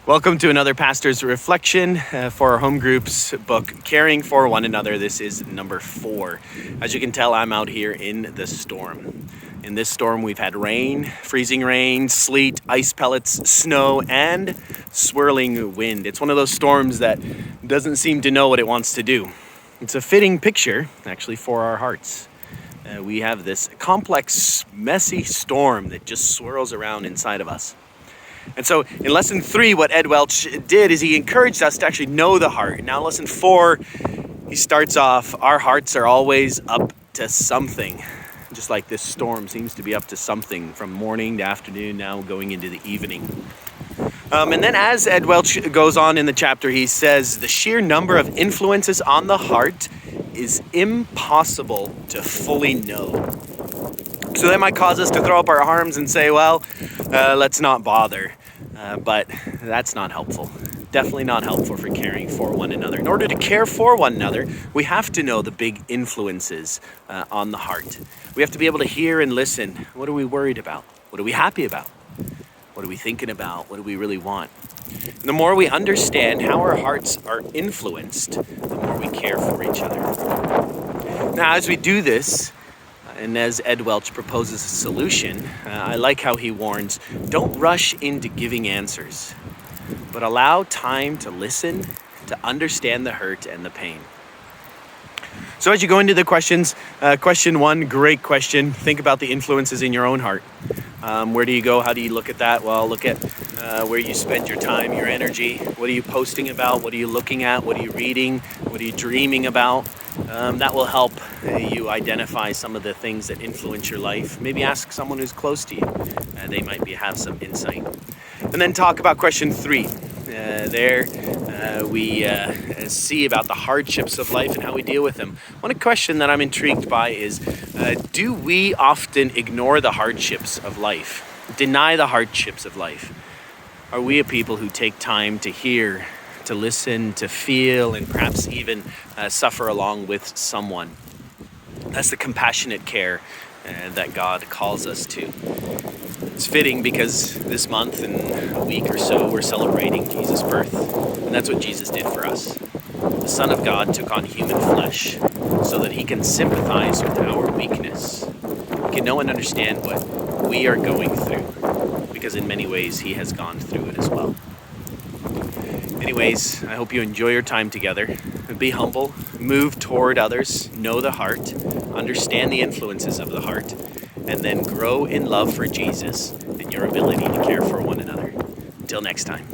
Welcome to another pastor's reflection for our home group's book, Caring for One Another. This is number 4. As you can tell, I'm out here in the storm. In this storm, we've had rain, freezing rain, sleet, ice pellets, snow, and swirling wind. It's one of those storms that doesn't seem to know what it wants to do. It's a fitting picture, actually, for our hearts. We have this complex, messy storm that just swirls around inside of us. And so in lesson 3, what Ed Welch did is he encouraged us to actually know the heart. Now lesson 4, he starts off, our hearts are always up to something. Just like this storm seems to be up to something from morning to afternoon, now going into the evening. And then as Ed Welch goes on in the chapter, he says the sheer number of influences on the heart is impossible to fully know. So that might cause us to throw up our arms and say, let's not bother. But that's not helpful. Definitely not helpful for caring for one another. In order to care for one another, we have to know the big influences on the heart. We have to be able to hear and listen. What are we worried about? What are we happy about? What are we thinking about? What do we really want? And the more we understand how our hearts are influenced, the more we care for each other. Now, as we do this, and as Ed Welch proposes a solution, I like how he warns, don't rush into giving answers, but allow time to listen, to understand the hurt and the pain. So as you go into the questions, question 1, great question. Think about the influences in your own heart. Where do you go? How do you look at that? Well, look at where you spend your time, your energy. What are you posting about? What are you looking at? What are you reading? What are you dreaming about? That will help you identify some of the things that influence your life. Maybe ask someone who's close to you. They might have some insight. And then talk about question 3. We see about the hardships of life and how we deal with them. One question that I'm intrigued by is, do we often ignore the hardships of life, deny the hardships of life? Are we a people who take time to hear, to listen, to feel, and perhaps even suffer along with someone? That's the compassionate care that God calls us to. It's fitting because this month, in a week or so, we're celebrating Jesus' birth. And that's what Jesus did for us. The Son of God took on human flesh so that he can sympathize with our weakness. He can know and understand what we are going through, because in many ways he has gone through it as well. Anyways, I hope you enjoy your time together. Be humble, move toward others, know the heart, understand the influences of the heart, and then grow in love for Jesus and your ability to care for one another. Until next time.